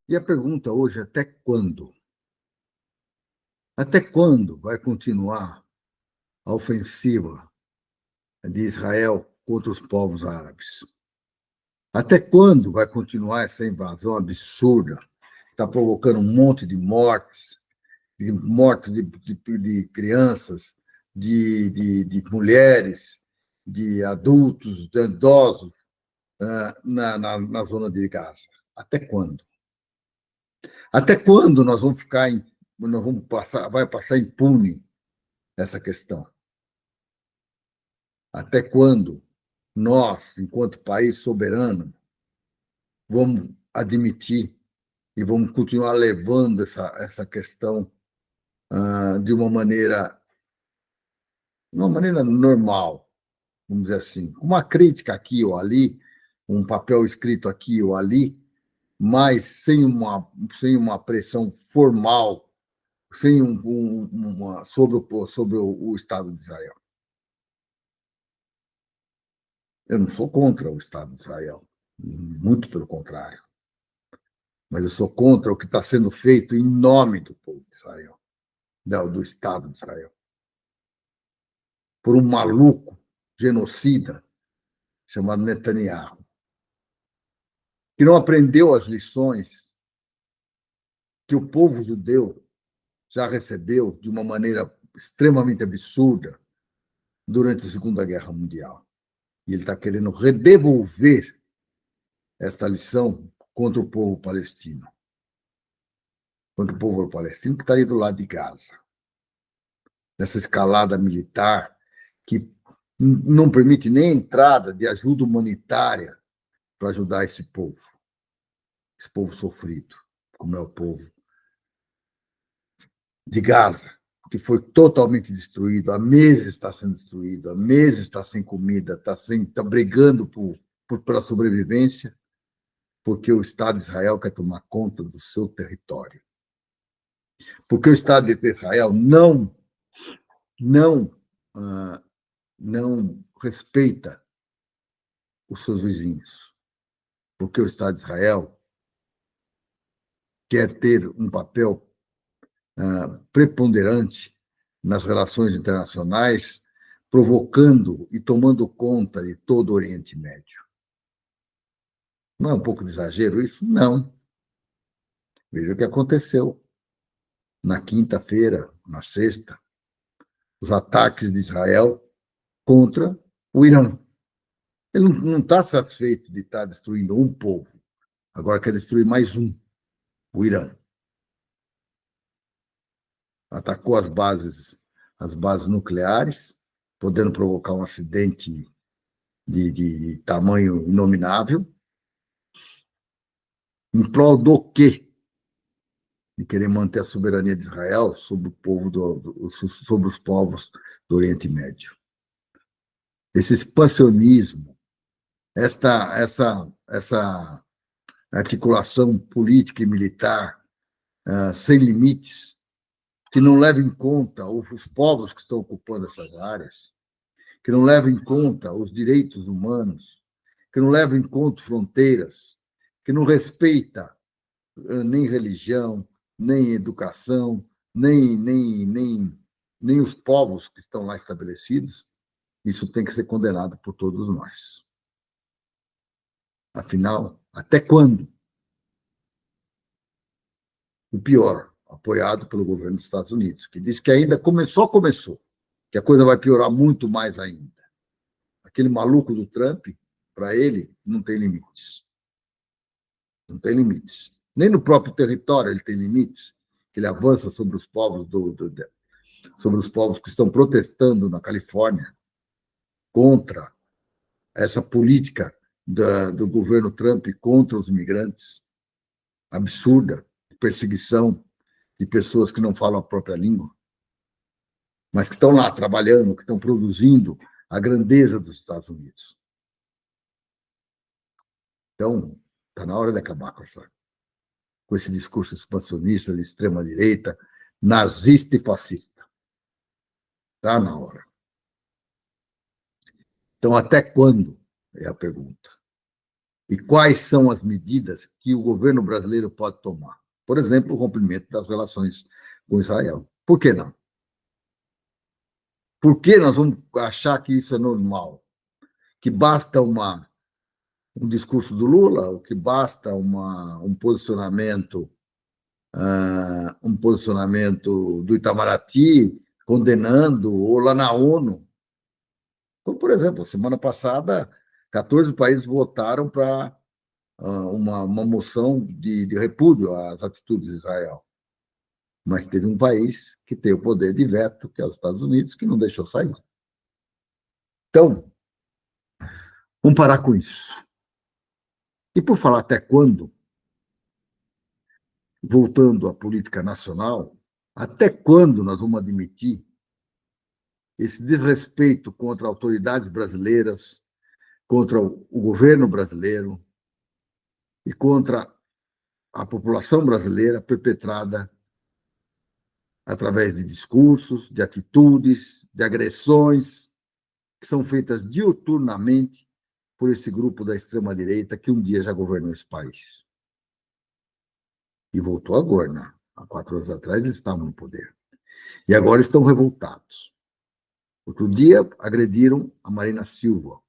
E a pergunta hoje é até quando? Até quando vai continuar a ofensiva de Israel contra os povos árabes? Até quando vai continuar essa invasão absurda? Está provocando um monte de mortes de crianças, de mulheres, de adultos, de idosos na zona de Gaza. Até quando? Até quando nós vamos vai passar impune essa questão? Até quando nós, enquanto país soberano, vamos admitir e vamos continuar levando essa questão de uma maneira normal, vamos dizer assim, com uma crítica aqui ou ali, um papel escrito aqui ou ali, mas sem uma pressão formal, sem sobre o Estado de Israel. Eu não sou contra o Estado de Israel, muito pelo contrário. Mas eu sou contra o que está sendo feito em nome do povo de Israel, do Estado de Israel, por um maluco genocida chamado Netanyahu, que não aprendeu as lições que o povo judeu já recebeu de uma maneira extremamente absurda durante a Segunda Guerra Mundial. E ele está querendo redevolver esta lição contra o povo palestino. Contra o povo palestino que está ali do lado de Gaza. Nessa escalada militar que não permite nem a entrada de ajuda humanitária para ajudar esse povo sofrido, como é o povo de Gaza, que foi totalmente destruído, há meses está sendo destruído, há meses está sem comida, está brigando pela sobrevivência, porque o Estado de Israel quer tomar conta do seu território. Porque o Estado de Israel não respeita os seus vizinhos. Porque o Estado de Israel quer ter um papel preponderante nas relações internacionais, provocando e tomando conta de todo o Oriente Médio. Não é um pouco de exagero isso? Não. Veja o que aconteceu na quinta-feira, na sexta, os ataques de Israel contra o Irã. Ele não está satisfeito de estar destruindo um povo, agora quer destruir mais um, o Irã. Atacou as bases nucleares, podendo provocar um acidente de tamanho inominável, em prol do quê? De querer manter a soberania de Israel sobre sobre os povos do Oriente Médio. Esse expansionismo, essa articulação política e militar sem limites, que não leva em conta os povos que estão ocupando essas áreas, que não leva em conta os direitos humanos, que não leva em conta fronteiras, que não respeita nem religião, nem educação, nem os povos que estão lá estabelecidos, isso tem que ser condenado por todos nós. Afinal, até quando? O pior, apoiado pelo governo dos Estados Unidos, que diz que ainda começou, que a coisa vai piorar muito mais ainda. Aquele maluco do Trump, para ele, não tem limites. Não tem limites. Nem no próprio território ele tem limites, que ele avança sobre os povos sobre os povos que estão protestando na Califórnia contra essa política do governo Trump contra os imigrantes, absurda, de perseguição de pessoas que não falam a própria língua, mas que estão lá trabalhando, que estão produzindo a grandeza dos Estados Unidos. Então, está na hora de acabar com esse discurso expansionista de extrema-direita, nazista e fascista. Está na hora. Então, até quando? É a pergunta. E quais são as medidas que o governo brasileiro pode tomar? Por exemplo, o rompimento das relações com Israel. Por que não? Por que nós vamos achar que isso é normal? Que basta um discurso do Lula, ou que basta um posicionamento do Itamaraty condenando, ou lá na ONU. Então, por exemplo, semana passada, 14 países votaram para uma moção de repúdio às atitudes de Israel. Mas teve um país que tem o poder de veto, que é os Estados Unidos, que não deixou sair. Então, vamos parar com isso. E por falar até quando, voltando à política nacional, até quando nós vamos admitir esse desrespeito contra autoridades brasileiras, contra o governo brasileiro e contra a população brasileira perpetrada através de discursos, de atitudes, de agressões que são feitas diuturnamente por esse grupo da extrema-direita que um dia já governou esse país. E voltou agora, né? Há 4 anos atrás eles estavam no poder. E agora estão revoltados. Outro dia agrediram a Marina Silva,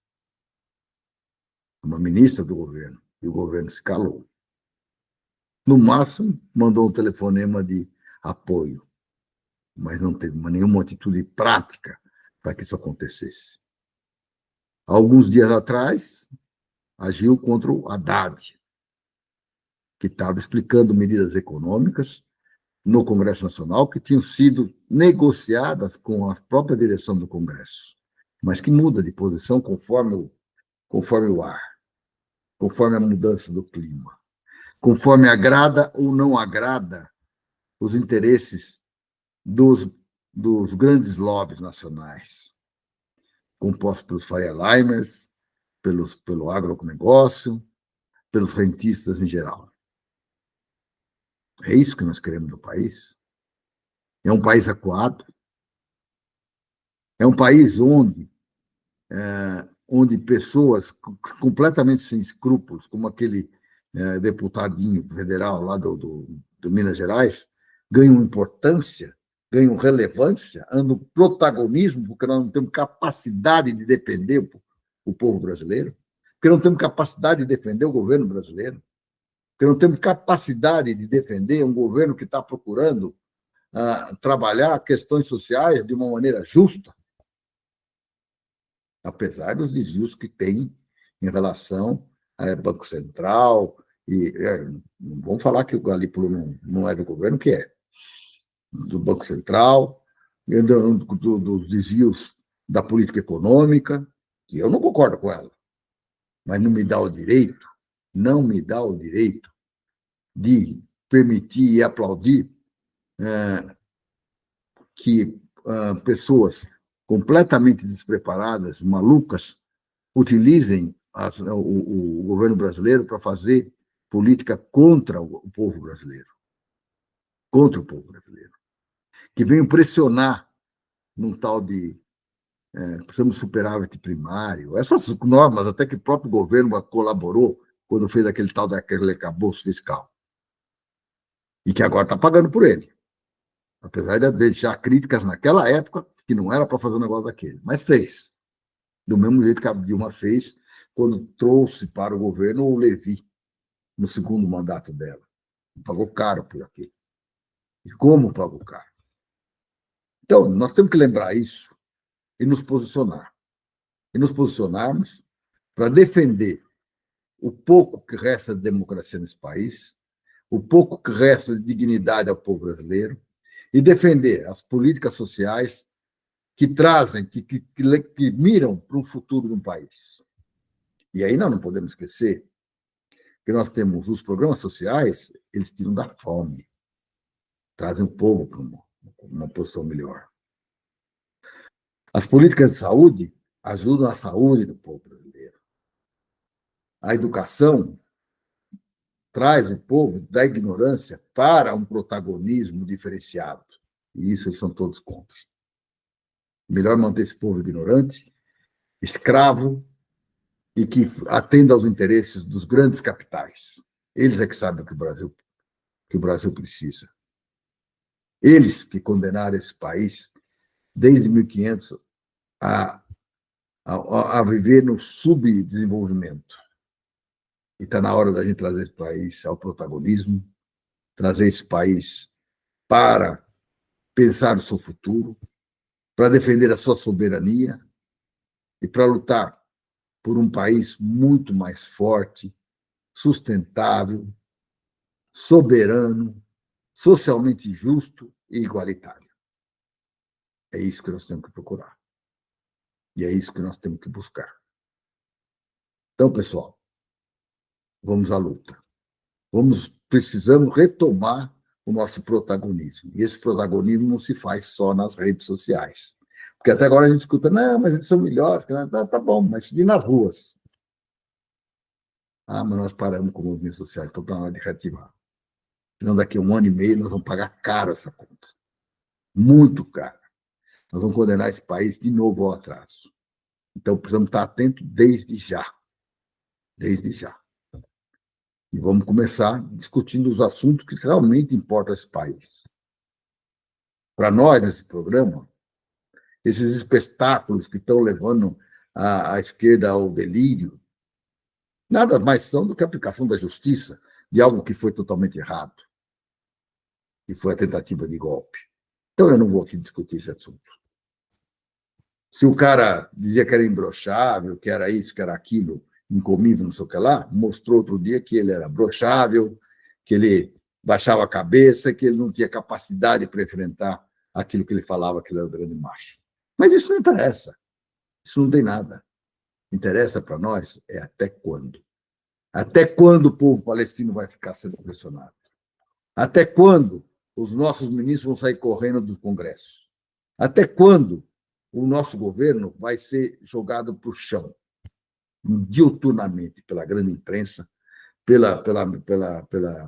uma ministra do governo, e o governo se calou. No máximo, mandou um telefonema de apoio, mas não teve nenhuma atitude prática para que isso acontecesse. Alguns dias atrás, agiu contra o Haddad, que estava explicando medidas econômicas no Congresso Nacional que tinham sido negociadas com a própria direção do Congresso, mas que muda de posição conforme o ar, conforme a mudança do clima, conforme agrada ou não agrada os interesses dos grandes lobbies nacionais, compostos pelos Faria Limers, pelo agronegócio, pelos rentistas em geral. É isso que nós queremos do país? É um país acuado? É um país onde pessoas completamente sem escrúpulos, como aquele deputadinho federal lá do Minas Gerais, ganham importância, ganham relevância, andam protagonismo, porque nós não temos capacidade de defender o povo brasileiro, porque não temos capacidade de defender o governo brasileiro, porque não temos capacidade de defender um governo que está procurando trabalhar questões sociais de uma maneira justa, apesar dos desvios que tem em relação ao Banco Central. Vamos falar que o Galípolo não é do governo, que é do Banco Central, dos desvios da política econômica, que eu não concordo com ela, mas não me dá o direito de permitir e aplaudir que pessoas completamente despreparadas, malucas, utilizem o governo brasileiro para fazer política contra o povo brasileiro. Contra o povo brasileiro. Que venham pressionar num tal de precisamos superávit primário. Essas normas, até que o próprio governo colaborou quando fez aquele tal daquele arcabouço fiscal. E que agora está pagando por ele. Apesar de deixar críticas naquela época, que não era para fazer um negócio daquele, mas fez. Do mesmo jeito que a Dilma fez quando trouxe para o governo o Levi, no segundo mandato dela. Pagou caro por aquilo. E como pagou caro? Então, nós temos que lembrar isso e nos posicionar. E nos posicionarmos para defender o pouco que resta de democracia nesse país, o pouco que resta de dignidade ao povo brasileiro, e defender as políticas sociais que trazem, que miram para o futuro de um país. E aí nós não podemos esquecer que nós temos os programas sociais, eles tiram da fome, trazem o povo para uma posição melhor. As políticas de saúde ajudam a saúde do povo brasileiro. A educação traz o povo da ignorância para um protagonismo diferenciado. E isso eles são todos contra. Melhor manter esse povo ignorante, escravo, e que atenda aos interesses dos grandes capitais. Eles é que sabem que o Brasil precisa. Eles que condenaram esse país desde 1500 a, a viver no subdesenvolvimento. E está na hora da gente trazer esse país ao protagonismo, trazer esse país para pensar no seu futuro, para defender a sua soberania e para lutar por um país muito mais forte, sustentável, soberano, socialmente justo e igualitário. É isso que nós temos que procurar. E é isso que nós temos que buscar. Então, pessoal, vamos à luta. Precisamos retomar o nosso protagonismo. E esse protagonismo não se faz só nas redes sociais. Porque até agora a gente escuta, não, mas eles são melhores. Tá bom, mas e nas ruas? Ah, mas nós paramos com o movimento social, então está na hora de reativar. Senão daqui a 1 ano e meio nós vamos pagar caro essa conta. Muito caro. Nós vamos condenar esse país de novo ao atraso. Então precisamos estar atentos desde já. Desde já. E vamos começar discutindo os assuntos que realmente importam a esse país. Para nós, nesse programa, esses espetáculos que estão levando a esquerda ao delírio, nada mais são do que a aplicação da justiça de algo que foi totalmente errado, que foi a tentativa de golpe. Então, eu não vou aqui discutir esse assunto. Se o cara dizia que era imbrochável, que era isso, que era aquilo, incomível, não sei o que lá, mostrou outro dia que ele era brochável, que ele baixava a cabeça, que ele não tinha capacidade para enfrentar aquilo que ele falava que ele era o grande macho. Mas isso não interessa. Isso não tem nada. Interessa para nós é até quando. Até quando o povo palestino vai ficar sendo pressionado? Até quando os nossos ministros vão sair correndo do Congresso? Até quando o nosso governo vai ser jogado para o chão, diuturnamente, pela grande imprensa,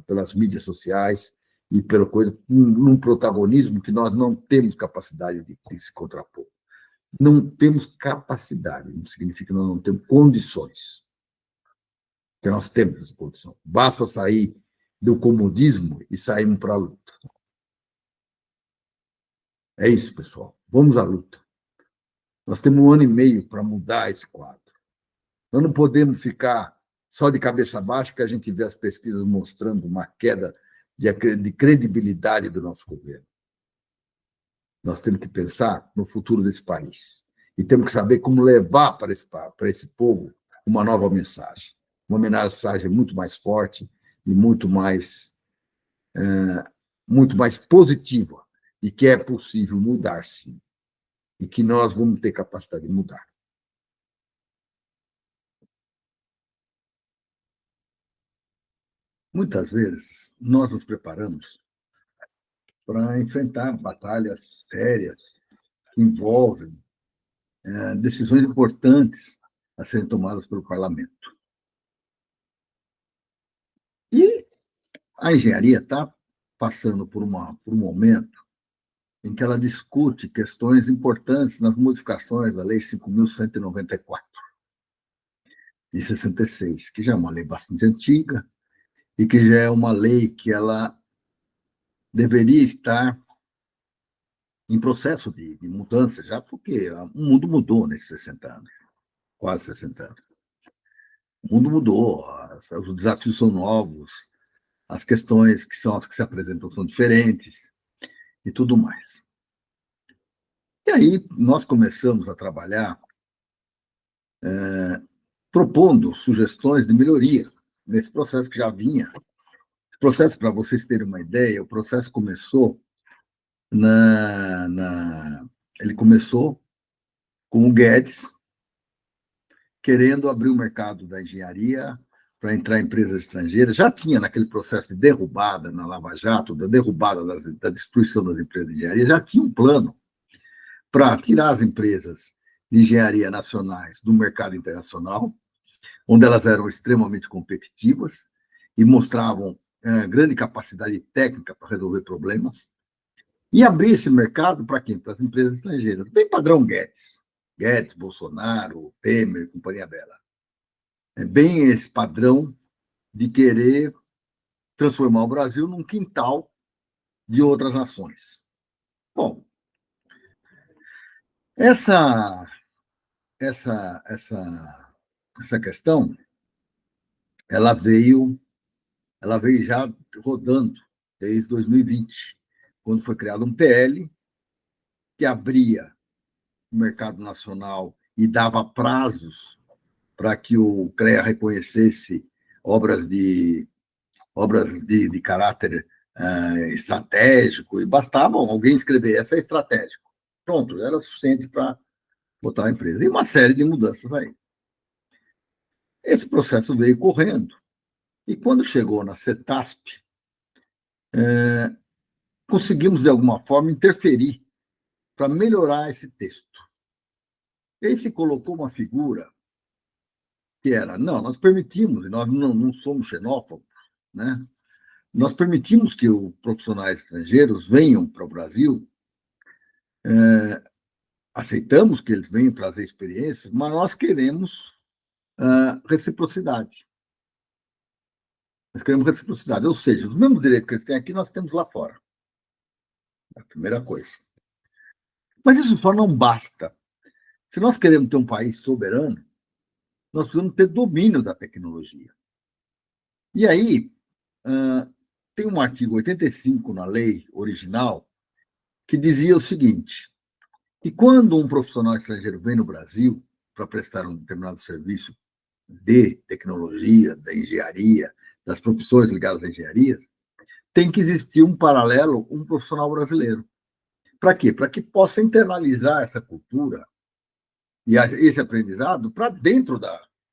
pelas mídias sociais e pela coisa, num protagonismo que nós não temos capacidade de se contrapor. Não temos capacidade, não significa que nós não temos condições. Porque nós temos essa condição. Basta sair do comodismo e sairmos para a luta. É isso, pessoal. Vamos à luta. Nós temos 1 ano e meio para mudar esse quadro. Nós não podemos ficar só de cabeça baixa, porque a gente vê as pesquisas mostrando uma queda de credibilidade do nosso governo. Nós temos que pensar no futuro desse país. E temos que saber como levar para esse povo uma nova mensagem. Uma mensagem muito mais forte e muito mais positiva. E que é possível mudar, sim. E que nós vamos ter capacidade de mudar. Muitas vezes, nós nos preparamos para enfrentar batalhas sérias que envolvem decisões importantes a serem tomadas pelo parlamento. E a engenharia está passando por um momento em que ela discute questões importantes nas modificações da Lei 5.194, de 66, que já é uma lei bastante antiga e que já é uma lei que ela deveria estar em processo de mudança já, porque o mundo mudou nesses 60 anos, quase 60 anos. O mundo mudou, os desafios são novos, as questões que se apresentam são diferentes e tudo mais. E aí nós começamos a trabalhar propondo sugestões de melhoria nesse processo que já vinha. Esse processo, para vocês terem uma ideia, o processo começou ele começou com o Guedes querendo abrir o mercado da engenharia para entrar em empresas estrangeiras. Já tinha naquele processo de derrubada na Lava Jato, da derrubada da destruição das empresas de engenharia, já tinha um plano para tirar as empresas de engenharia nacionais do mercado internacional, onde elas eram extremamente competitivas e mostravam grande capacidade técnica para resolver problemas, e abrir esse mercado para quem? Para as empresas estrangeiras, bem padrão Guedes, Bolsonaro, Temer, companhia bela. É bem esse padrão de querer transformar o Brasil num quintal de outras nações. Bom, essa essa essa essa questão, ela veio ela veio já rodando desde 2020, quando foi criado um PL que abria o mercado nacional e dava prazos para que o CREA reconhecesse obras de caráter estratégico, e bastava alguém escrever, essa é estratégico. Pronto, era suficiente para botar a empresa. E uma série de mudanças aí. Esse processo veio correndo, e quando chegou na CETASP, conseguimos, de alguma forma, interferir para melhorar esse texto. E se colocou uma figura que era, não, nós permitimos, e nós não somos xenófobos, né? Nós permitimos que os profissionais estrangeiros venham para o Brasil, aceitamos que eles venham trazer experiências, mas nós queremos reciprocidade. Nós queremos reciprocidade, ou seja, os mesmos direitos que eles têm aqui, nós temos lá fora. É a primeira coisa. Mas isso só não basta. Se nós queremos ter um país soberano, nós precisamos ter domínio da tecnologia. E aí, tem um artigo 85 na lei original que dizia o seguinte: que quando um profissional estrangeiro vem no Brasil para prestar um determinado serviço de tecnologia, da engenharia, das profissões ligadas à engenharia, tem que existir um paralelo, um profissional brasileiro. Para quê? Para que possa internalizar essa cultura e esse aprendizado para dentro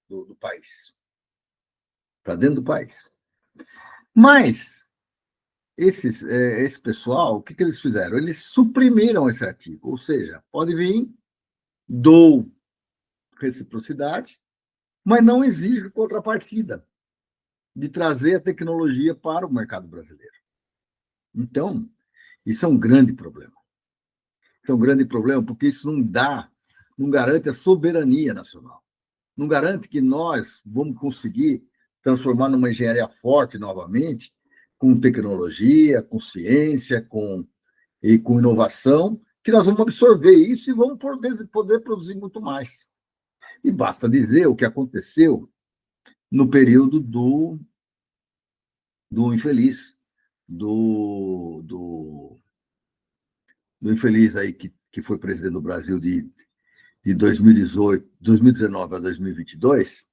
do país. Para dentro do país. Mas esse pessoal, o que eles fizeram? Eles suprimiram esse artigo, ou seja, pode vir, dou reciprocidade, mas não exige contrapartida de trazer a tecnologia para o mercado brasileiro. Então, isso é um grande problema. Isso é um grande problema porque isso não garante a soberania nacional. Não garante que nós vamos conseguir transformar numa engenharia forte novamente, com tecnologia, com ciência, com inovação, que nós vamos absorver isso e vamos poder produzir muito mais. E basta dizer o que aconteceu no período do infeliz, do infeliz aí que foi presidente do Brasil de 2018, 2019 a 2022,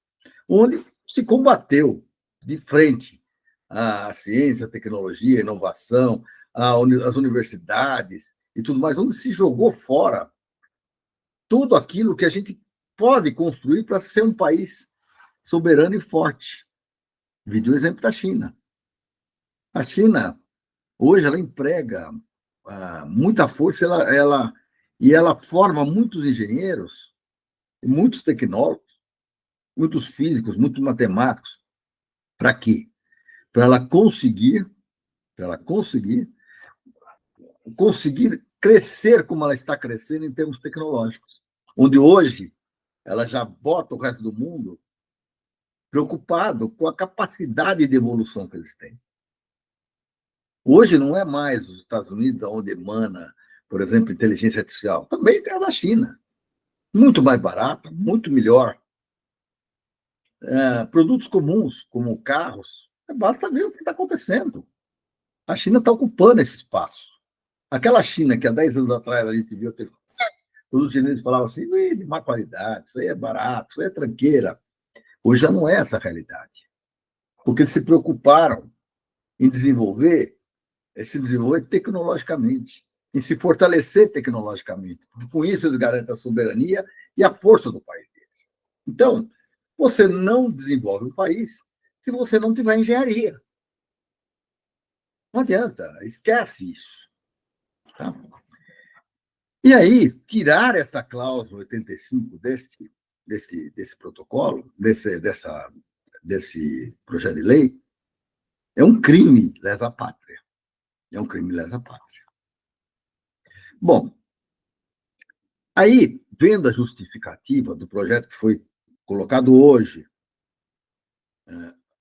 onde se combateu de frente a ciência, a tecnologia, a inovação, as universidades e tudo mais, onde se jogou fora tudo aquilo que a gente pode construir para ser um país soberano e forte. Vi o exemplo da China. A China, hoje, ela emprega muita força, e ela forma muitos engenheiros, muitos tecnólogos, muitos físicos, muitos matemáticos. Para quê? Para ela conseguir crescer como ela está crescendo em termos tecnológicos, onde hoje ela já bota o resto do mundo preocupado com a capacidade de evolução que eles têm. Hoje não é mais os Estados Unidos onde emana, por exemplo, inteligência artificial. Também tem a da China. Muito mais barata, muito melhor. Produtos comuns, como carros, basta ver o que está acontecendo. A China está ocupando esse espaço. Aquela China que há 10 anos atrás a gente viu, todos os chineses falavam assim, de má qualidade, isso aí é barato, isso aí é tranqueira. Hoje já não é essa a realidade. Porque eles se preocuparam em se desenvolver tecnologicamente, em se fortalecer tecnologicamente. Porque com isso eles garantem a soberania e a força do país deles. Então, você não desenvolve um país se você não tiver engenharia. Não adianta, esquece isso. Tá? E aí, tirar essa cláusula 85 desse protocolo, desse projeto de lei, é um crime lesa pátria. É um crime lesa pátria. Bom, aí, vendo a justificativa do projeto que foi colocado hoje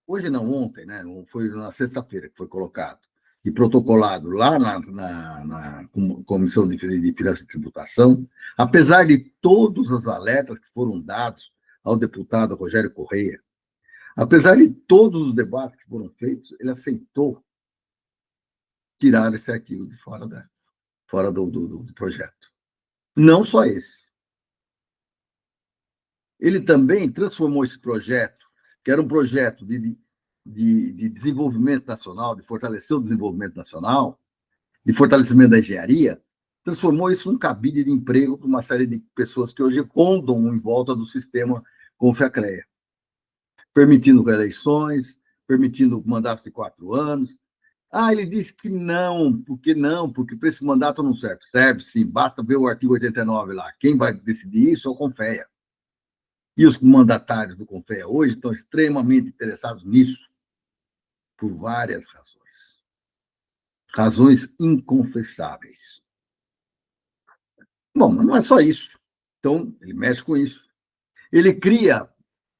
hoje não, ontem, né? Foi na sexta-feira que foi colocado e protocolado lá na Comissão de Finanças e Tributação, apesar de todos os alertas que foram dados ao deputado Rogério Correia, apesar de todos os debates que foram feitos, ele aceitou tirar esse artigo de fora do projeto. Não só esse. Ele também transformou esse projeto, que era um projeto de desenvolvimento nacional, de fortalecer o desenvolvimento nacional, de fortalecimento da engenharia, transformou isso num cabide de emprego para uma série de pessoas que hoje rondam em volta do sistema Confeacrea, permitindo reeleições, permitindo mandatos de 4 anos. Ele disse que não, porque para esse mandato não serve. Serve sim, basta ver o artigo 89 lá. Quem vai decidir isso é o Confea. E os mandatários do Confea hoje estão extremamente interessados nisso, por várias razões. Razões inconfessáveis. Bom, mas não é só isso. Então, ele mexe com isso. Ele cria,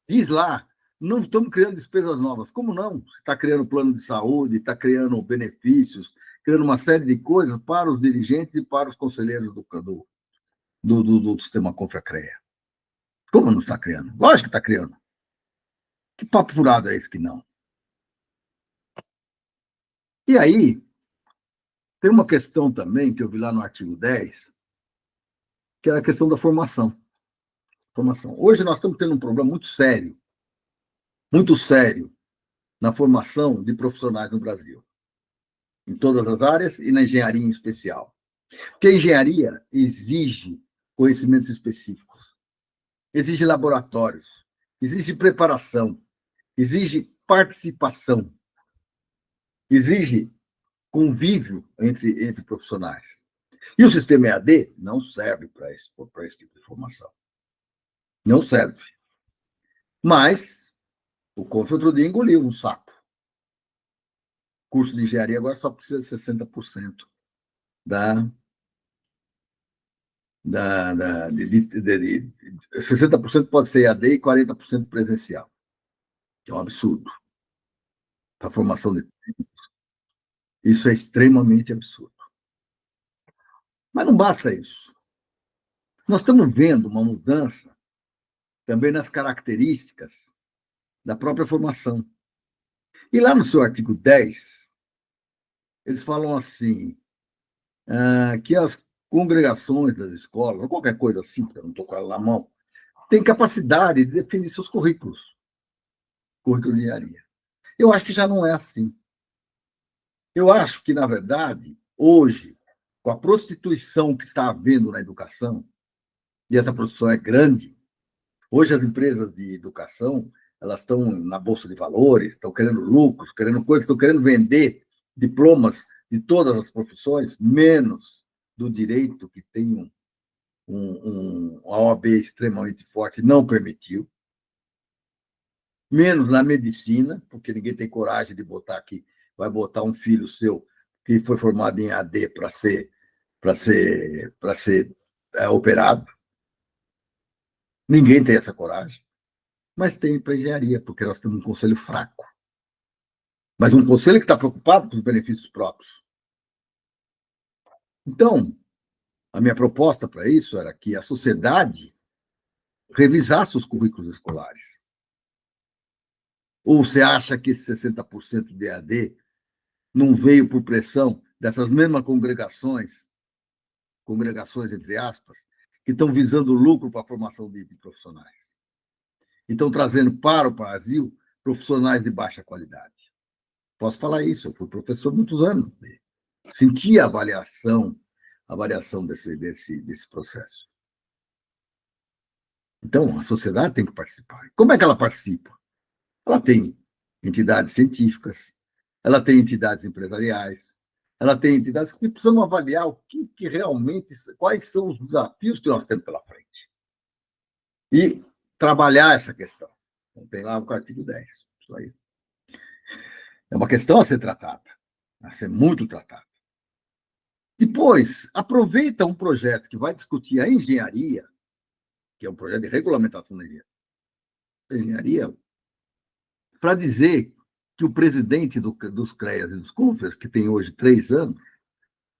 diz lá, não estamos criando despesas novas. Como não? Você está criando plano de saúde, está criando benefícios, criando uma série de coisas para os dirigentes e para os conselheiros do sistema Confeacrea. Como não está criando? Lógico que está criando. Que papo furado é esse que não? E aí, tem uma questão também que eu vi lá no artigo 10, que era a questão da formação. Hoje nós estamos tendo um problema muito sério na formação de profissionais no Brasil, em todas as áreas e na engenharia em especial. Porque a engenharia exige conhecimentos específicos, exige laboratórios, exige preparação, exige participação, exige convívio entre profissionais. E o sistema EAD não serve para esse tipo de formação. Não serve. Mas o CONF outro dia engoliu um sapo. O curso de engenharia agora só precisa de 60% de 60% pode ser EAD e 40% presencial. Que é um absurdo. A formação de isso é extremamente absurdo. Mas não basta isso. Nós estamos vendo uma mudança também nas características da própria formação. E lá no seu artigo 10, eles falam assim, que as congregações das escolas, ou qualquer coisa assim, que eu não estou com ela na mão, têm capacidade de definir seus currículos de engenharia. Eu acho que já não é assim. Eu acho que, na verdade, hoje, com a prostituição que está havendo na educação, e essa prostituição é grande, hoje as empresas de educação elas estão na bolsa de valores, estão querendo lucros, querendo coisas, estão querendo vender diplomas de todas as profissões, menos do direito, que tem uma OAB extremamente forte, não permitiu, menos na medicina, porque ninguém tem coragem de botar aqui, vai botar um filho seu que foi formado em AD para ser operado. Ninguém tem essa coragem. Mas tem para engenharia, porque nós temos um conselho fraco. Mas um conselho que está preocupado com os benefícios próprios. Então, a minha proposta para isso era que a sociedade revisasse os currículos escolares. Ou você acha que esse 60% de EAD não veio por pressão dessas mesmas congregações entre aspas, que estão visando lucro para a formação de profissionais? E estão trazendo para o Brasil profissionais de baixa qualidade. Posso falar isso, eu fui professor há muitos anos. Senti a variação desse processo. Então, a sociedade tem que participar. Como é que ela participa? Ela tem entidades científicas, ela tem entidades empresariais, ela tem entidades que precisam avaliar quais são os desafios que nós temos pela frente. E trabalhar essa questão. Então, tem lá o artigo 10. Isso aí. É uma questão a ser tratada, a ser muito tratada. Depois, aproveita um projeto que vai discutir a engenharia, que é um projeto de regulamentação da engenharia, para dizer que o presidente dos CREAs e dos CUNFES, que tem hoje 3 anos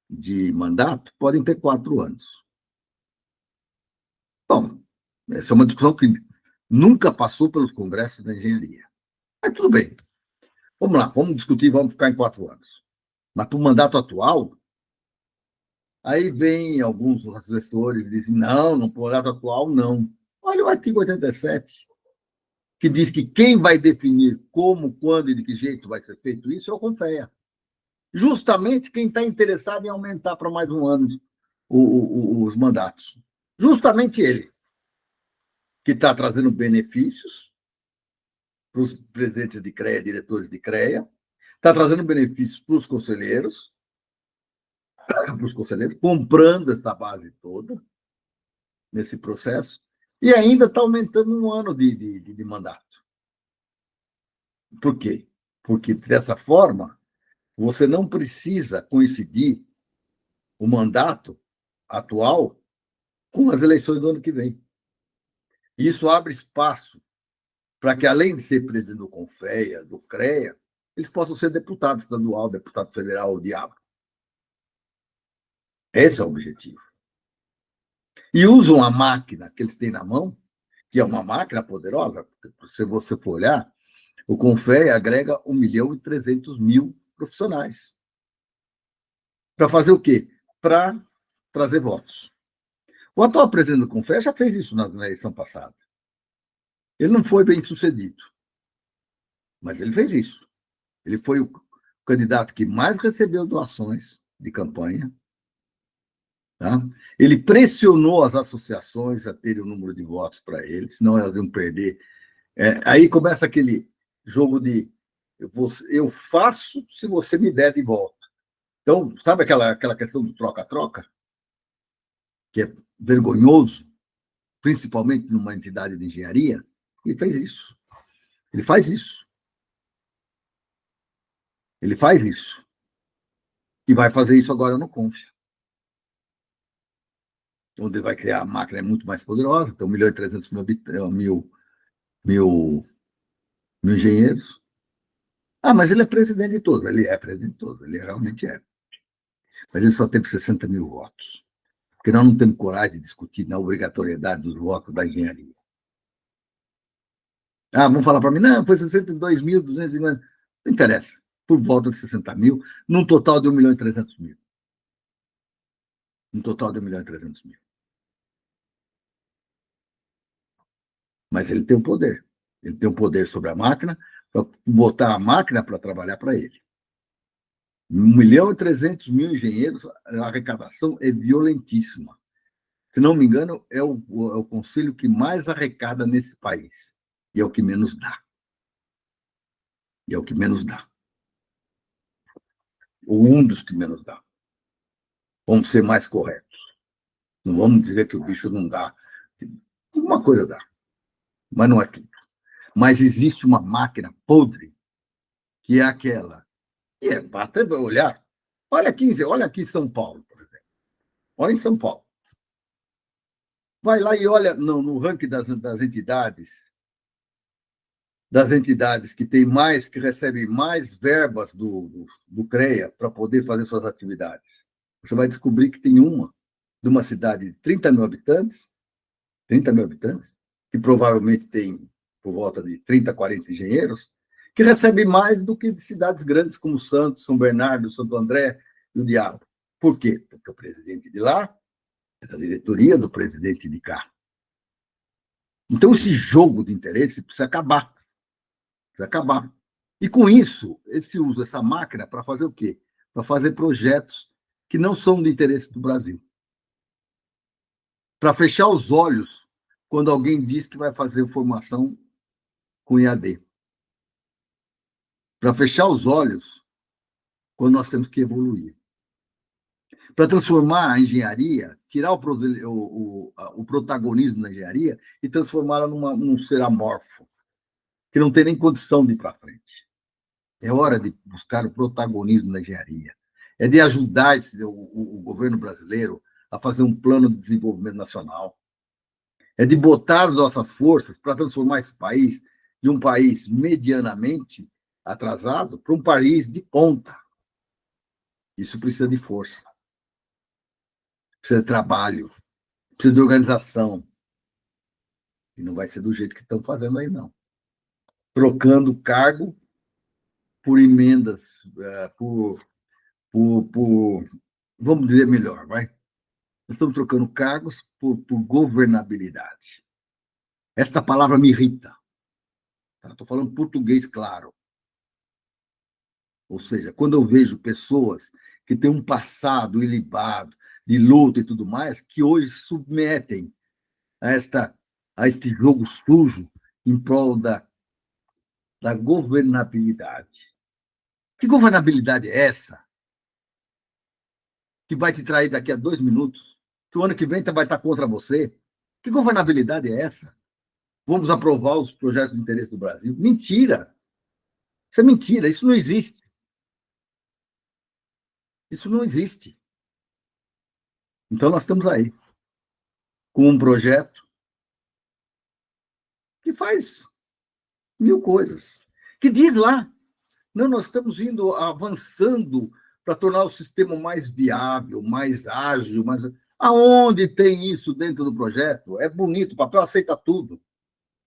de mandato, podem ter 4 anos. Bom, essa é uma discussão que nunca passou pelos congressos da engenharia. Mas tudo bem. Vamos lá, vamos discutir, vamos ficar em 4 anos. Mas para o mandato atual, aí vem alguns assessores e dizem, não, no mandato atual, não. Olha o artigo 87, que diz que quem vai definir como, quando e de que jeito vai ser feito isso é o CONFEA. Justamente quem está interessado em aumentar para mais um ano os mandatos. Justamente ele, que está trazendo benefícios para os presidentes de CREA, diretores de CREA, está trazendo benefícios para os conselheiros, comprando essa base toda nesse processo, e ainda está aumentando um ano de mandato. Por quê? Porque, dessa forma, você não precisa coincidir o mandato atual com as eleições do ano que vem. Isso abre espaço para que, além de ser presidente do CONFEA, do CREA, eles possam ser deputado estadual, deputado federal, o diabo. Esse é o objetivo. E usam a máquina que eles têm na mão, que é uma máquina poderosa, se você for olhar, o CONFEA agrega 1.300.000 profissionais. Para fazer o quê? Para trazer votos. O atual presidente do CONFEA já fez isso na eleição passada. Ele não foi bem sucedido, mas ele fez isso. Ele foi o candidato que mais recebeu doações de campanha. Tá? Ele pressionou as associações a terem o número de votos para ele, senão elas iam perder. Aí começa aquele jogo de eu faço se você me der de volta. Então, sabe aquela questão do troca-troca? Que é vergonhoso, principalmente numa entidade de engenharia? Ele fez isso. Ele faz isso. Ele faz isso. E vai fazer isso agora no CONFEA. Onde vai criar a máquina muito mais poderosa, então 1.300.000 engenheiros. Ah, mas ele é presidente de todos. Ele é presidente de todos, ele realmente é. Mas ele só teve 60.000 votos. Porque nós não temos coragem de discutir na obrigatoriedade dos votos da engenharia. Ah, vão falar para mim, não, foi 62.250. Não interessa. Por volta de 60.000, num total de 1.300.000. Um total de 1.300.000. Mas ele tem o poder. Ele tem o poder sobre a máquina, para botar a máquina para trabalhar para ele. 1.300.000 engenheiros, a arrecadação é violentíssima. Se não me engano, é o conselho que mais arrecada nesse país. E é o que menos dá. Ou um dos que menos dá. Vamos ser mais corretos. Não vamos dizer que o bicho não dá. Alguma coisa dá. Mas não é tudo. Mas existe uma máquina podre, que é aquela. E basta olhar. Olha aqui em São Paulo, por exemplo. Olha em São Paulo. Vai lá e olha no ranking das entidades que tem mais, que recebem mais verbas do CREA para poder fazer suas atividades. Você vai descobrir que tem uma de uma cidade de 30.000 habitantes, que provavelmente tem por volta de 30, 40 engenheiros, que recebe mais do que de cidades grandes como Santos, São Bernardo, Santo André e o diabo. Por quê? Porque o presidente de lá é da diretoria do presidente de cá. Então, esse jogo de interesse precisa acabar. E, com isso, esse usa essa máquina para fazer o quê? Para fazer projetos que não são de interesse do Brasil. Para fechar os olhos quando alguém diz que vai fazer formação com IAD. Para fechar os olhos quando nós temos que evoluir. Para transformar a engenharia, tirar o protagonismo da engenharia e transformá-la num ser amorfo, que não tem nem condição de ir para frente. É hora de buscar o protagonismo da engenharia. É de ajudar o governo brasileiro a fazer um plano de desenvolvimento nacional. É de botar as nossas forças para transformar esse país de um país medianamente atrasado para um país de ponta. Isso precisa de força, precisa de trabalho, precisa de organização. E não vai ser do jeito que estão fazendo aí, não. Trocando cargo por emendas, vamos dizer melhor, vai? Nós estamos trocando cargos por governabilidade. Esta palavra me irrita. Estou falando português claro. Ou seja, quando eu vejo pessoas que têm um passado ilibado, de luta e tudo mais, que hoje se submetem a este jogo sujo em prol da governabilidade. Que governabilidade é essa? Que vai te trair daqui a 2 minutos? Que o ano que vem vai estar contra você? Que governabilidade é essa? Vamos aprovar os projetos de interesse do Brasil? Mentira! Isso é mentira, isso não existe. Isso não existe. Então, nós estamos aí, com um projeto que faz 1000 coisas, que diz lá, não, nós estamos indo avançando para tornar o sistema mais viável, mais ágil, mais... Aonde tem isso dentro do projeto? É bonito, o papel aceita tudo,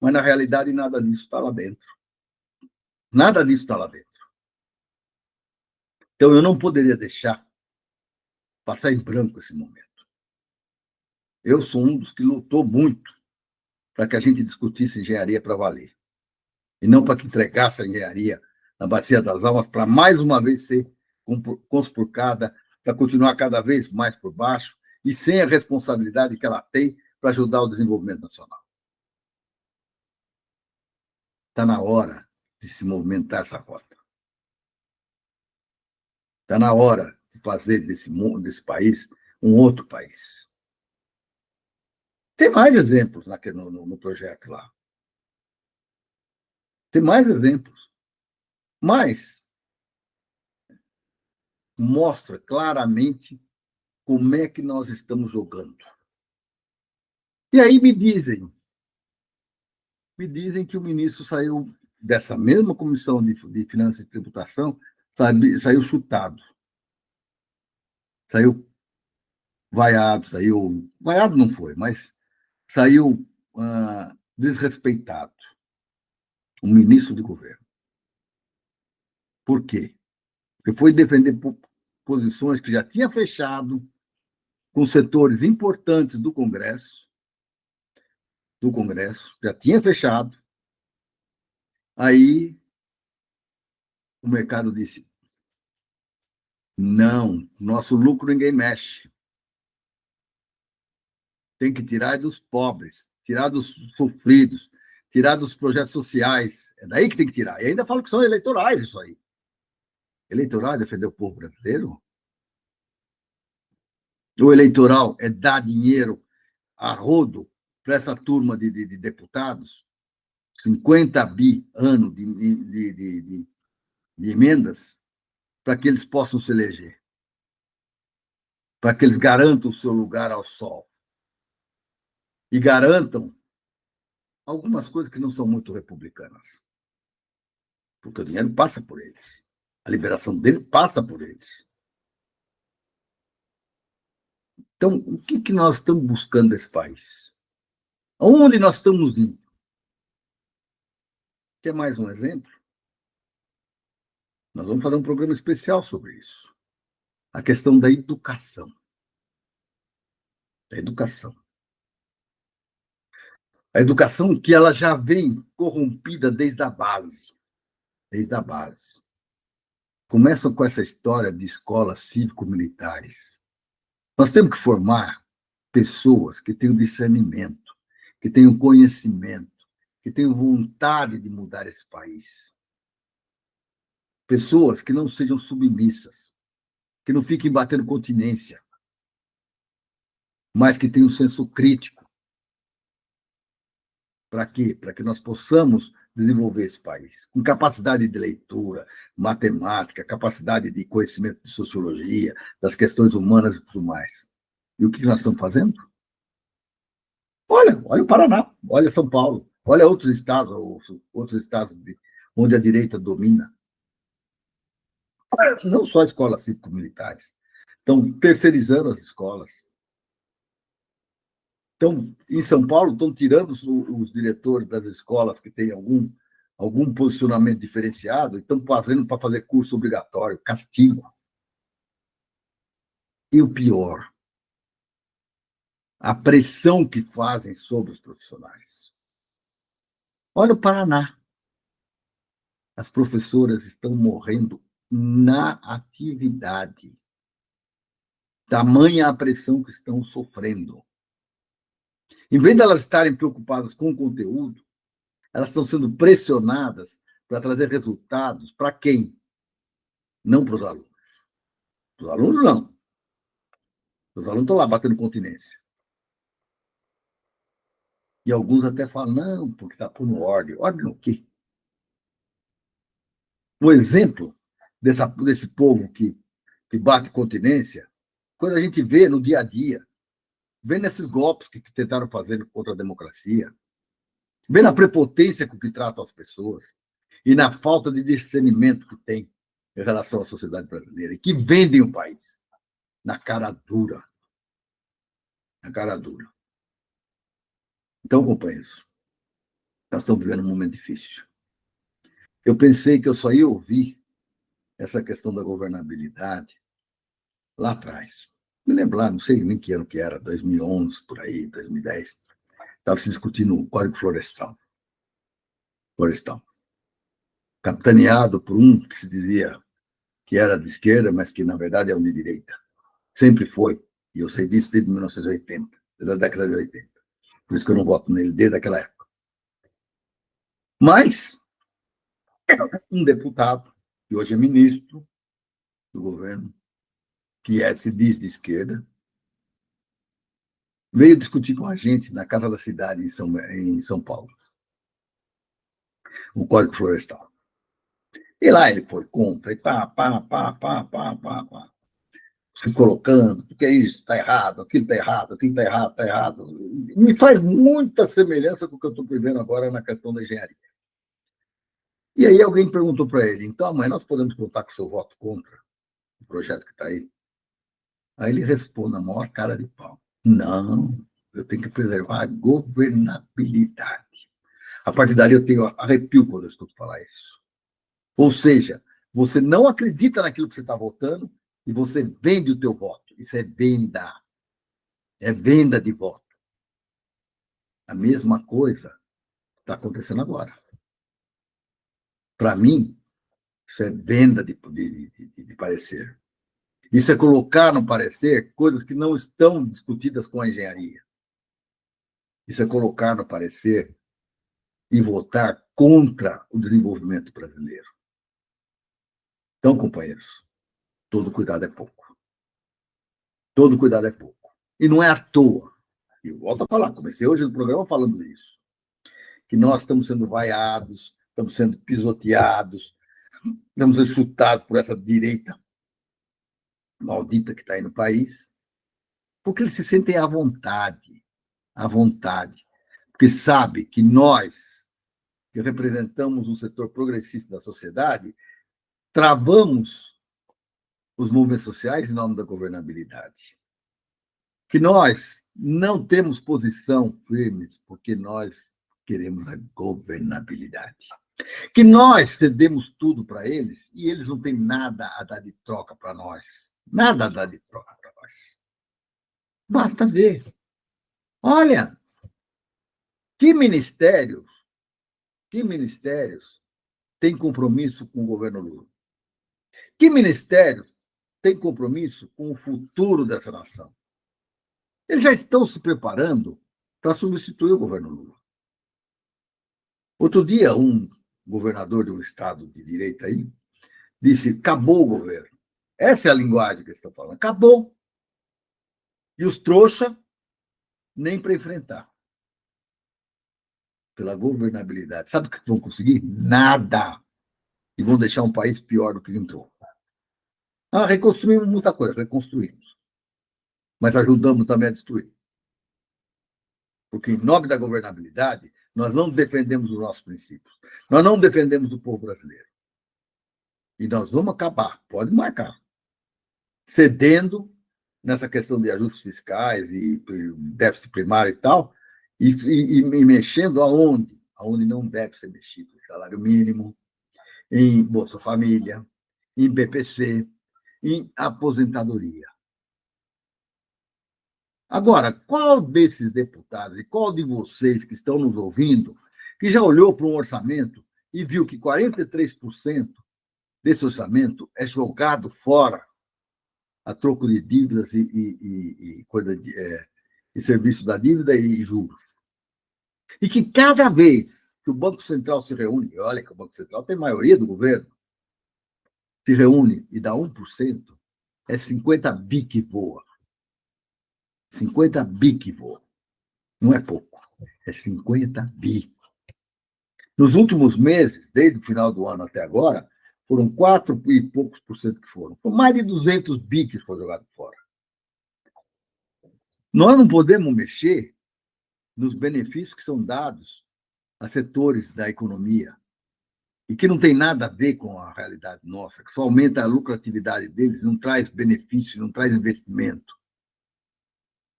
mas na realidade nada disso está lá dentro. Nada disso está lá dentro. Então eu não poderia deixar passar em branco esse momento. Eu sou um dos que lutou muito para que a gente discutisse engenharia para valer. E não para que entregasse a engenharia na Bacia das Almas para mais uma vez ser conspurcada, para continuar cada vez mais por baixo e sem a responsabilidade que ela tem para ajudar o desenvolvimento nacional. Está na hora de se movimentar essa rota. Está na hora de fazer desse país um outro país. Tem mais exemplos no projeto lá. Tem mais exemplos. Mas mostra claramente como é que nós estamos jogando. E aí me dizem que o ministro saiu dessa mesma comissão de Finanças e Tributação, saiu chutado. Saiu vaiado, vaiado não foi, mas saiu desrespeitado. Um ministro de governo. Por quê? Porque foi defender posições que já tinha fechado com setores importantes do Congresso, já tinha fechado. Aí o mercado disse: não, nosso lucro ninguém mexe. Tem que tirar dos pobres, tirar dos sofridos, tirar dos projetos sociais. É daí que tem que tirar. E ainda falo que são eleitorais isso aí. Eleitoral é defender o povo brasileiro? O eleitoral é dar dinheiro a rodo para essa turma de deputados? 50 bi ano de emendas para que eles possam se eleger, para que eles garantam o seu lugar ao sol e garantam algumas coisas que não são muito republicanas, porque o dinheiro passa por eles, a liberação dele passa por eles. Então, o que nós estamos buscando nesse país? Aonde nós estamos indo? Quer mais um exemplo? Nós vamos fazer um programa especial sobre isso. A questão da educação. Da educação. A educação que ela já vem corrompida desde a base. Desde a base. Começam com essa história de escolas cívico-militares. Nós temos que formar pessoas que tenham discernimento, que tenham conhecimento, que tenham vontade de mudar esse país. Pessoas que não sejam submissas, que não fiquem batendo continência, mas que tenham um senso crítico. Para quê? Para que nós possamos desenvolver esse país com capacidade de leitura, matemática, capacidade de conhecimento de sociologia, das questões humanas e tudo mais. E o que nós estamos fazendo? Olha o Paraná, olha São Paulo. Olha outros estados onde a direita domina. Não só escolas cívico-militares. Estão terceirizando as escolas. Então, em São Paulo, estão tirando os diretores das escolas que têm algum posicionamento diferenciado e estão fazendo para fazer curso obrigatório, castigo. E o pior, a pressão que fazem sobre os profissionais. Olha o Paraná. As professoras estão morrendo na atividade. Tamanha a pressão que estão sofrendo. Em vez de elas estarem preocupadas com o conteúdo, elas estão sendo pressionadas para trazer resultados para quem? Não para os alunos. Os alunos não. Os alunos estão lá batendo continência. E alguns até falam, não, porque está pondo ordem. Ordem o quê? Um exemplo desse povo que bate continência, quando a gente vê no dia a dia, vê nesses golpes que tentaram fazer contra a democracia, vê na prepotência com que tratam as pessoas e na falta de discernimento que tem em relação à sociedade brasileira e que vendem o país na cara dura. Na cara dura. Então, companheiros, nós estamos vivendo um momento difícil. Eu pensei que eu só ia ouvir essa questão da governabilidade lá atrás. Me lembro lá, não sei nem que ano que era, 2011, por aí, 2010. Estava se discutindo o Código Florestal. Capitaneado por um que se dizia que era de esquerda, mas que, na verdade, é um de direita. Sempre foi. E eu sei disso desde 1980, desde a década de 80. Por isso que eu não voto nele desde aquela época. Mas um deputado, que hoje é ministro do governo, que se diz de esquerda, veio discutir com a gente na Casa da Cidade, em São Paulo, o Código Florestal. E lá ele foi contra, e pá, se colocando, porque isso está errado, aquilo está errado, aquilo está errado, está errado. Me faz muita semelhança com o que eu estou vivendo agora na questão da engenharia. E aí alguém perguntou para ele, então, amanhã nós podemos contar com o seu voto contra o projeto que está aí? Aí ele responde a maior cara de pau. Não, eu tenho que preservar a governabilidade. A partir dali eu tenho arrepio quando eu escuto falar isso. Ou seja, você não acredita naquilo que você está votando e você vende o teu voto. Isso é venda. É venda de voto. A mesma coisa está acontecendo agora. Para mim, isso é venda de parecer. Isso é colocar no parecer coisas que não estão discutidas com a engenharia. Isso é colocar no parecer e votar contra o desenvolvimento brasileiro. Então, companheiros, todo cuidado é pouco. Todo cuidado é pouco. E não é à toa. Eu volto a falar, comecei hoje no programa falando isso, que nós estamos sendo vaiados, estamos sendo pisoteados, estamos sendo chutados por essa direita maldita que está aí no país, porque eles se sentem à vontade, porque sabe que nós, que representamos um setor progressista da sociedade, travamos os movimentos sociais em nome da governabilidade. Que nós não temos posição firmes porque nós queremos a governabilidade. Que nós cedemos tudo para eles e eles não têm nada a dar de troca para nós. Nada a dar de troca para nós. Basta ver. Olha, que ministérios têm compromisso com o governo Lula? Que ministérios têm compromisso com o futuro dessa nação? Eles já estão se preparando para substituir o governo Lula. Outro dia, um governador de um estado de direita aí disse: acabou o governo. Essa é a linguagem que eles estão falando. Acabou. E os trouxas, nem para enfrentar. Pela governabilidade. Sabe o que vão conseguir? Nada. E vão deixar um país pior do que entrou. Reconstruímos muita coisa, reconstruímos. Mas ajudamos também a destruir. Porque, em nome da governabilidade, Nós não defendemos os nossos princípios. Nós não defendemos o povo brasileiro. E nós vamos acabar, pode marcar, cedendo nessa questão de ajustes fiscais e déficit primário e tal, e mexendo aonde? Aonde não deve ser mexido. Salário mínimo, em Bolsa Família, em BPC, em aposentadoria. Agora, qual desses deputados e qual de vocês que estão nos ouvindo que já olhou para um orçamento e viu que 43% desse orçamento é jogado fora a troco de dívidas e serviço da dívida e juros? E que cada vez que o Banco Central se reúne, e olha que o Banco Central tem maioria do governo, se reúne e dá 1%, é 50 bi que voa. 50 bi que voa. Não é pouco, é 50 bi. Nos últimos meses, desde o final do ano até agora, foram 4 e poucos por cento que foram. Foram mais de 200 bi que foram jogados fora. Nós não podemos mexer nos benefícios que são dados a setores da economia e que não tem nada a ver com a realidade nossa, que só aumenta a lucratividade deles, não traz benefício, não traz investimento.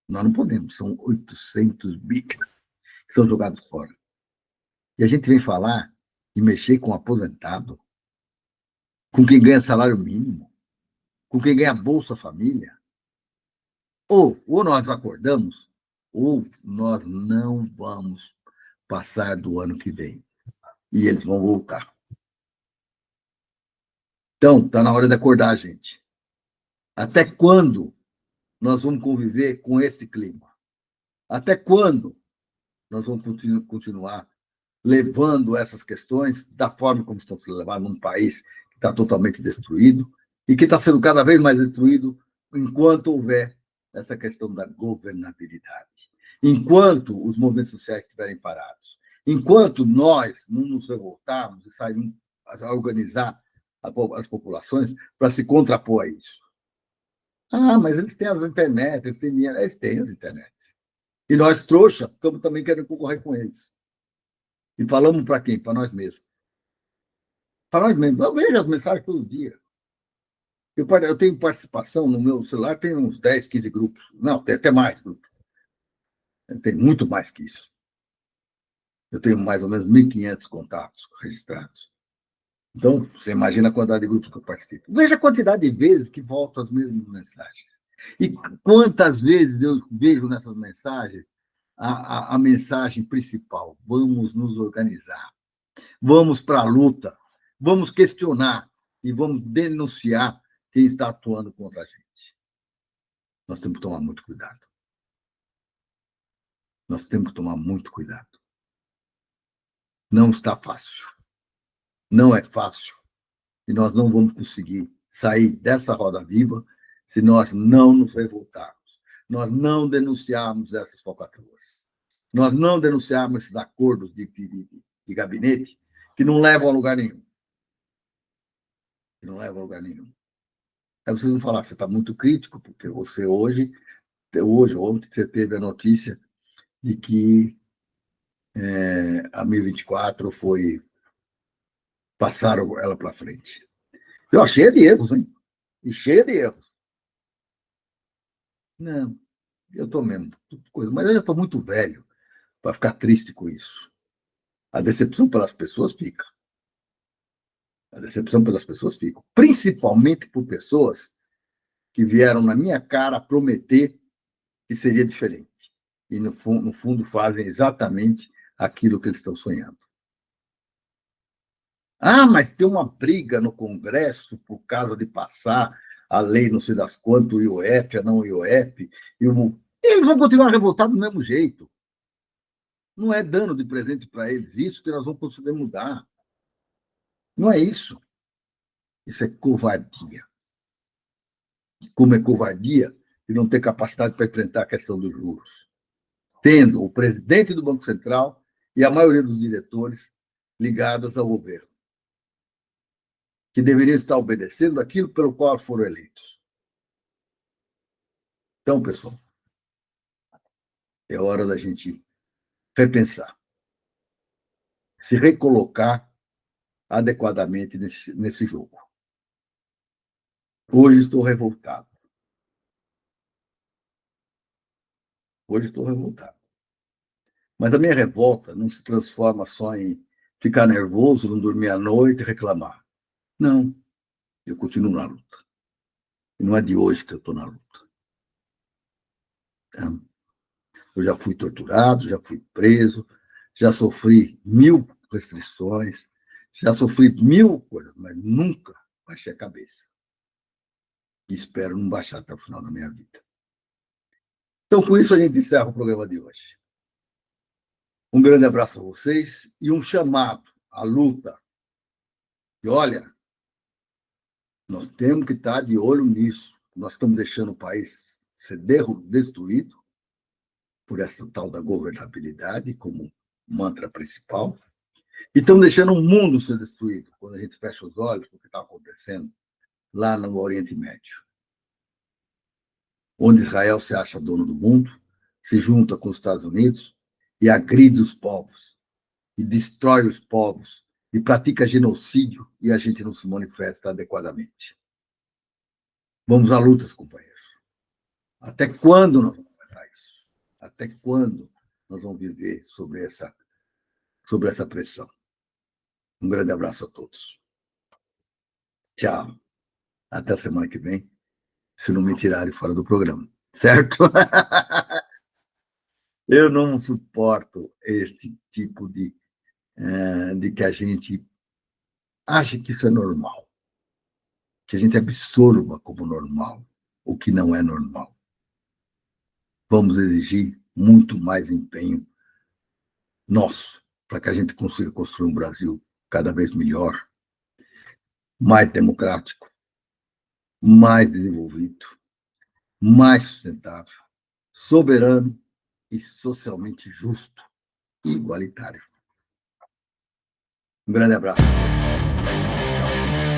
Nós não podemos, são 800 bi que são jogados fora. E a gente vem falar e mexer com o aposentado, com quem ganha salário mínimo, com quem ganha Bolsa Família. Ou nós acordamos, ou nós não vamos passar do ano que vem. E eles vão voltar. Então, está na hora de acordar, gente. Até quando nós vamos conviver com esse clima? Até quando nós vamos continuar levando essas questões da forma como estão sendo levadas num país que está totalmente destruído e que está sendo cada vez mais destruído enquanto houver essa questão da governabilidade, enquanto os movimentos sociais estiverem parados, enquanto nós não nos revoltarmos e sairmos a organizar as populações para se contrapor a isso. Ah, mas eles têm as internet, eles têm dinheiro, eles têm as internet. E nós, trouxa, estamos também querendo concorrer com eles. E falamos para quem? Para nós mesmos. Para nós mesmos. Eu vejo as mensagens todo dia. Eu tenho participação no meu celular, tem uns 10, 15 grupos. Não, tem até mais grupos. Tem muito mais que isso. Eu tenho mais ou menos 1.500 contatos registrados. Então, você imagina a quantidade de grupos que eu participo. Veja a quantidade de vezes que voltam as mesmas mensagens. E quantas vezes eu vejo nessas mensagens a mensagem principal: vamos nos organizar, vamos para a luta, vamos questionar e vamos denunciar quem está atuando contra a gente. Nós temos que tomar muito cuidado. Nós temos que tomar muito cuidado. Não está fácil. Não é fácil. E nós não vamos conseguir sair dessa roda viva se nós não nos revoltarmos, nós não denunciarmos essas falcatruas, nós não denunciarmos esses acordos de gabinete que não levam a lugar nenhum. Que não levam a lugar nenhum. Aí vocês vão falar, você está muito crítico, porque você ontem, você teve a notícia de que a 1024 passaram ela para frente. Eu cheia de erros, hein? E cheia de erros. Não, eu estou mesmo, coisa, mas eu já estou muito velho para ficar triste com isso. A decepção pelas pessoas fica. A decepção pelas pessoas fica. Principalmente por pessoas que vieram na minha cara prometer que seria diferente. E, no fundo, fazem exatamente aquilo que eles estão sonhando. Ah, mas tem uma briga no Congresso por causa de passar a lei não sei das quantas, o IOF, a não IOF, eles vão continuar revoltados do mesmo jeito. Não é dando de presente para eles isso que nós vamos conseguir mudar. Não é isso. Isso é covardia. Como é covardia de não ter capacidade para enfrentar a questão dos juros. Tendo o presidente do Banco Central e a maioria dos diretores ligadas ao governo, que deveriam estar obedecendo aquilo pelo qual foram eleitos. Então, pessoal, é hora da gente repensar. se recolocar adequadamente nesse jogo. Hoje estou revoltado. Mas a minha revolta não se transforma só em ficar nervoso, não dormir à noite e reclamar. Não, eu continuo na luta. E não é de hoje que eu estou na luta. Eu já fui torturado, já fui preso, já sofri 1000 restrições, já sofri 1000 coisas, mas nunca baixei a cabeça. E espero não baixar até o final da minha vida. Então, com isso, a gente encerra o programa de hoje. Um grande abraço a vocês e um chamado à luta. E olha, nós temos que estar de olho nisso. Nós estamos deixando o país ser destruído por essa tal da governabilidade como mantra principal. E estamos deixando o mundo ser destruído quando a gente fecha os olhos para o que está acontecendo lá no Oriente Médio, onde Israel se acha dono do mundo, se junta com os Estados Unidos e agride os povos, e destrói os povos, e pratica genocídio, e a gente não se manifesta adequadamente. Vamos à luta, companheiros. Até quando nós vamos aguentar isso? Até quando nós vamos viver sobre essa pressão? Um grande abraço a todos. Tchau. Até a semana que vem, se não me tirarem fora do programa. Certo? Eu não suporto este tipo de que a gente acha que isso é normal, que a gente absorva como normal o que não é normal. Vamos exigir muito mais empenho nosso para que a gente consiga construir um Brasil cada vez melhor, mais democrático, mais desenvolvido, mais sustentável, soberano e socialmente justo e igualitário. Um grande abraço. Tchau.